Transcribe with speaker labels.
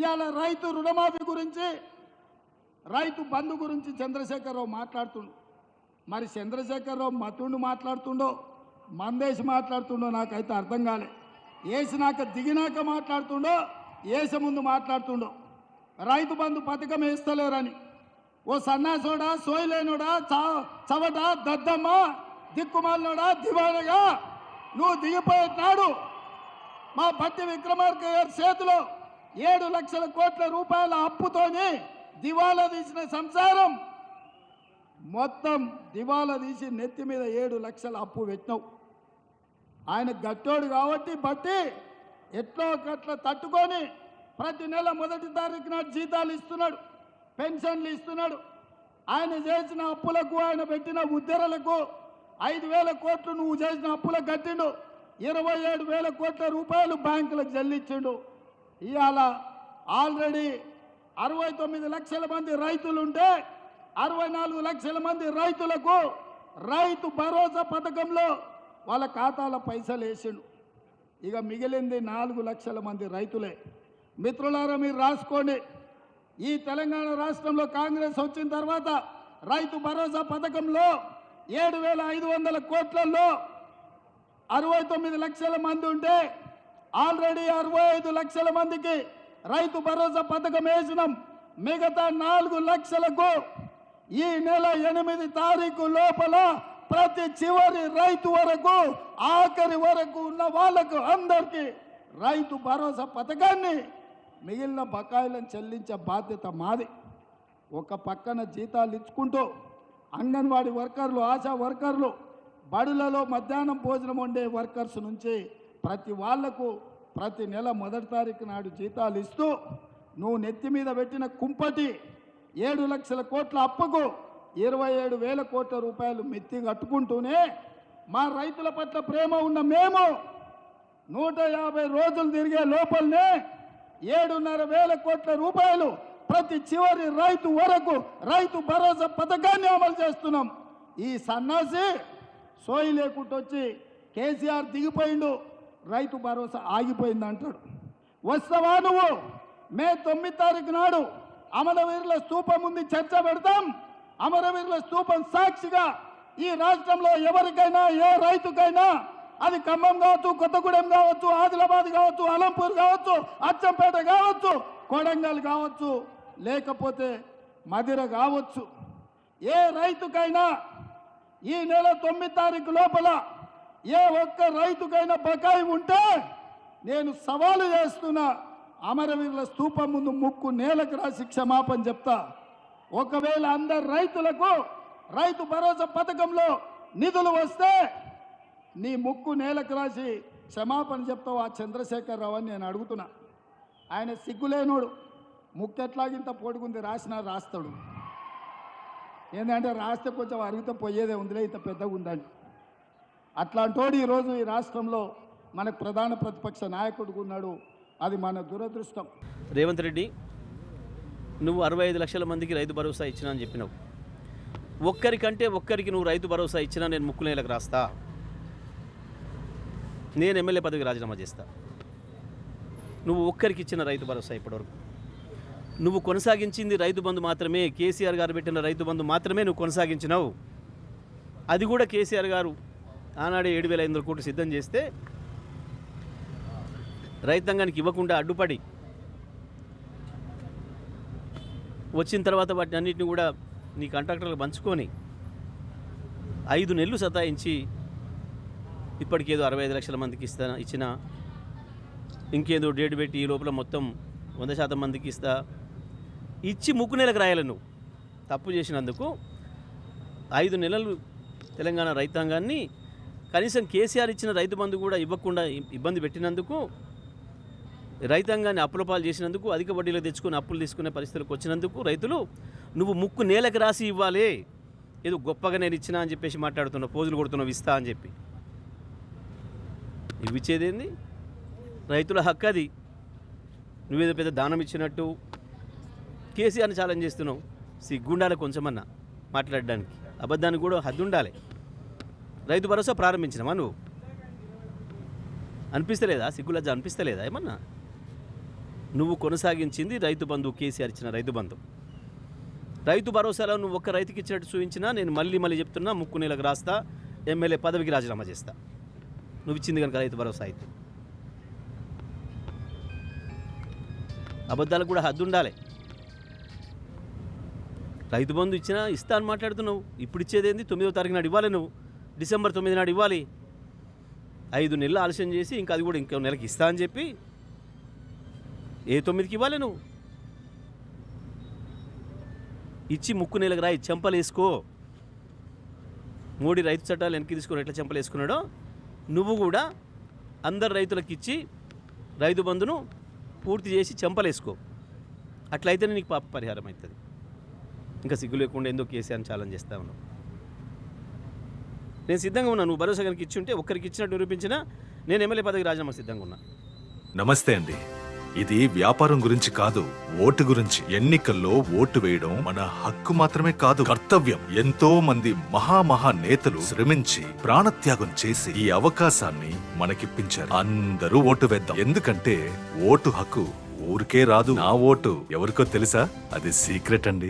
Speaker 1: ఇవాళ రైతు రుణమాఫీ గురించి రైతు బంధు గురించి చంద్రశేఖరరావు మాట్లాడుతుండు. మరి చంద్రశేఖరరావు మతుండు మాట్లాడుతుండో మందేసి మాట్లాడుతుండో నాకైతే అర్థం కాలే. వేసినాక దిగినాక మాట్లాడుతుండో వేసే ముందు మాట్లాడుతుండో. రైతు బంధు పథకం వేస్తలేరని ఓ సన్నాసోడా సోయలేనోడా చవట దద్దమ్మ దిక్కుమాలినోడా దివానగా నువ్వు దిగిపోయినాడు మా బట్టి విక్రమార్క గారి చేతిలో 7 లక్షల కోట్ల రూపాయల అప్పుతోని దివాలా తీసిన సంసారం మొత్తం దివాలా తీసి నెత్తి మీద 7 లక్షల అప్పు పెట్టినావు. ఆయన గట్టోడు కాబట్టి బట్టి ఎట్లో గట్ల తట్టుకొని ప్రతి నెల 1వ తారీఖు నాడు జీతాలు ఇస్తున్నాడు, పెన్షన్లు ఇస్తున్నాడు. ఆయన చేసిన అప్పులకు ఆయన పెట్టిన ఉద్దరలకు 5,000 కోట్లు నువ్వు చేసిన అప్పులకు కట్టిండు. 27,000 కోట్ల రూపాయలు బ్యాంకులకు చెల్లించిండు. ఇవాళ ఆల్రెడీ 69 లక్షల మంది రైతులుంటే 64 లక్షల మంది రైతులకు రైతు భరోసా పథకంలో వాళ్ళ ఖాతాల పైసలు వేసిండు. ఇక మిగిలింది 4 లక్షల మంది రైతులే. మిత్రులారా మీరు రాసుకోండి. ఈ తెలంగాణ రాష్ట్రంలో కాంగ్రెస్ వచ్చిన తర్వాత రైతు భరోసా పథకంలో 7,500 కోట్లలో 69 లక్షల మంది ఉంటే ఆల్రెడీ 65 లక్షల మందికి రైతు భరోసా పథకం వేసినాం. మిగతా 4 లక్షలకు ఈ నెల 8 తారీఖు లోపల ప్రతి చివరి రైతు వరకు ఆఖరి వరకు ఉన్న వాళ్ళకు అందరికీ రైతు భరోసా పథకాన్ని మిగిలిన బకాయిలను చెల్లించే బాధ్యత మాది. ఒక పక్కన జీతాలు ఇచ్చుకుంటూ అంగన్వాడీ వర్కర్లు, ఆశా వర్కర్లు, బడులలో మధ్యాహ్నం భోజనం వండే వర్కర్స్ నుంచి ప్రతి వాళ్లకు ప్రతి నెల 1వ తారీఖు నాడు జీతాలు ఇస్తూ నువ్వు నెత్తి మీద పెట్టిన కుంపటి 7 లక్షల కోట్ల అప్పుకు 27,000 కోట్ల రూపాయలు మెత్తి కట్టుకుంటూనే మా రైతుల పట్ల ప్రేమ ఉన్న మేము 150 రోజులు తిరిగే లోపలనే 7,500 కోట్ల రూపాయలు ప్రతి చివరి రైతు వరకు రైతు భరోసా పథకాన్ని అమలు చేస్తున్నాం. ఈ సన్నాసి సోయి లేకుండా వచ్చి కేసీఆర్ దిగిపోయిండు, రైతు భరోసా ఆగిపోయింది అంటాడు. వస్తావా నువ్వు? మే 9 తారీఖు నాడు అమరవీరుల స్తూపం ముందు చర్చ పెడతాం. అమరవీరుల స్తూపం సాక్షిగా ఈ రాష్ట్రంలో ఎవరికైనా ఏ రైతుకైనా అది ఖమ్మం కావచ్చు, కొత్తగూడెం కావచ్చు, ఆదిలాబాద్ కావచ్చు, అలంపూర్ కావచ్చు, అచ్చంపేట కావచ్చు, కొడంగల్ కావచ్చు, లేకపోతే మదిర కావచ్చు, ఏ రైతుకైనా ఈ నెల 9 తారీఖు లోపల ఏ ఒక్క రైతుకైనా బకాయి ఉంటే నేను సవాలు చేస్తున్నా, అమరవీరుల స్తూపం ముందు ముక్కు నేలకు రాసి క్షమాపణ చెప్తా. ఒకవేళ అందరు రైతులకు రైతు భరోసా పథకంలో నిధులు వస్తే నీ ముక్కు నేలకు రాసి క్షమాపణ చెప్తావు ఆ చంద్రశేఖరరావు అని నేను అడుగుతున్నా. ఆయన సిగ్గులేనోడు, ముక్కు ఎట్లాగింత పొడుగుంది రాసినా రాస్తాడు. ఏంటంటే రాస్తే కొంచెం అరిగితే పోయేదే ఉందిలే, ఇంత పెద్దగా ఉందని. అట్లాంటోడు ఈరోజు ఈ రాష్ట్రంలో మనకు ప్రధాన ప్రతిపక్ష నాయకుడు ఉన్నాడు. అది మన దురదృష్టం.
Speaker 2: రేవంత్ రెడ్డి, నువ్వు 65 లక్షల మందికి రైతు భరోసా ఇచ్చినా అని చెప్పినావు. ఒక్కరికి నువ్వు రైతు భరోసా ఇచ్చినా నేను ముక్కు నేలకు రాస్తా, నేను ఎమ్మెల్యే పదవికి రాజీనామా చేస్తా. నువ్వు ఒక్కరికి ఇచ్చిన రైతు భరోసా ఇప్పటివరకు నువ్వు కొనసాగించింది రైతు బంధు మాత్రమే. కేసీఆర్ గారు పెట్టిన రైతు బంధు మాత్రమే నువ్వు కొనసాగించినావు. అది కూడా కేసీఆర్ గారు ఆనాడే 7,500 కోట్లు సిద్ధం చేస్తే రైతాంగానికి ఇవ్వకుండా అడ్డుపడి వచ్చిన తర్వాత వాటిని అన్నింటినీ కూడా నీ కాంట్రాక్టర్లకు పంచుకొని 5 నెలలు సతాయించి ఇప్పటికేదో 65 లక్షల మందికి ఇచ్చిన ఇంకేదో డేట్ పెట్టి ఈ లోపల మొత్తం 100% మందికి ఇచ్చి ముక్కు నెలకు రాయాలి. నువ్వు తప్పు చేసినందుకు 5 నెలలు తెలంగాణ రైతాంగాన్ని కనీసం కేసీఆర్ ఇచ్చిన రైతు బంధు కూడా ఇవ్వకుండా ఇబ్బంది పెట్టినందుకు, రైతాంగాన్ని అప్పుల పాలు చేసినందుకు, అధిక వడ్డీలో తెచ్చుకొని అప్పులు తీసుకునే పరిస్థితులకు వచ్చినందుకు రైతులు నువ్వు ముక్కు నేలకు రాసి ఇవ్వాలి. ఏదో గొప్పగా నేను ఇచ్చినా అని చెప్పేసి మాట్లాడుతున్నావు, పోజులు కొడుతున్నావు ఇస్తా అని చెప్పి. ఇవి ఇచ్చేదేంది? రైతుల హక్కు అది. నువ్వేదో పెద్ద దానం ఇచ్చినట్టు కేసీఆర్ని ఛాలెంజ్ చేస్తున్నావు. సిగ్గుండాలి కొంచెమన్నా మాట్లాడడానికి, అబద్ధానికి కూడా హద్దు ఉండాలి. రైతు భరోసా ప్రారంభించినవా నువ్వు? అనిపిస్తలేదా? సిగ్గులజ్జ అనిపిస్తలేదా ఏమన్నా? నువ్వు కొనసాగించింది రైతు బంధు, కేసీఆర్ ఇచ్చిన రైతు బంధు. రైతు భరోసాలో నువ్వు ఒక్క రైతుకి ఇచ్చినట్టు చూపించినా నేను మళ్ళీ చెప్తున్నా, ముక్కు నీళ్ళకి రాస్తా, ఎమ్మెల్యే పదవికి రాజీనామా చేస్తా. నువ్వు ఇచ్చింది కనుక రైతు భరోసా అయితే. అబద్ధాలకు కూడా హద్దు ఉండాలి. రైతు బంధు ఇస్తా అని మాట్లాడుతున్నావు. ఇప్పుడు ఇచ్చేది ఏంది? 9వ తారీఖు నాడు ఇవ్వాలి. నువ్వు డిసెంబర్ 9 నాడు ఇవ్వాలి. 5 నెలలు ఆలస్యం చేసి ఇంకా అది కూడా ఇంకో నెలకి ఇస్తా అని చెప్పి ఏ 9కి ఇవ్వాలి? నువ్వు ఇచ్చి ముక్కు నెలకు రాయి, చెంపలేసుకో. మోడీ రైతు చట్టాలు వెనక్కి తీసుకుని ఎట్లా చెంపలేసుకున్నాడో నువ్వు కూడా అందరు రైతులకు ఇచ్చి రైతు బంధును పూర్తి చేసి చెంపలేసుకో. అట్లయితేనే నీకు పాప పరిహారం అవుతుంది. ఇంకా సిగ్గు లేకుండా ఎందుకు కేసీఆర్ని ఛాలెంజ్ చేస్తా ఉన్నావు? నేను సిద్ధంగా ఉన్నా. నువ్వు భరోసా కనుక ఇచ్చి ఉంటే, ఒక్కరికి ఇచ్చినట్టు నిరూపించినా నేను ఎమ్మెల్యే పదవికి రాజీనామా సిద్ధంగా ఉన్నా.
Speaker 3: నమస్తే అండి. ఇది వ్యాపారం గురించి కాదు, ఓటు గురించి. ఎన్నికల్లో ఓటు వేయడం మన హక్కు మాత్రమే కాదు, కర్తవ్యం. ఎంతో మంది మహా నేతలు శ్రమించి ప్రాణత్యాగం చేసి ఈ అవకాశాన్ని మనకిప్పించారు. అందరూ ఓటు వేద్దాం. ఎందుకంటే ఓటు హక్కు ఊరికే రాదు. నా ఓటు ఎవరికో తెలుసా? అది సీక్రెట్ అండి.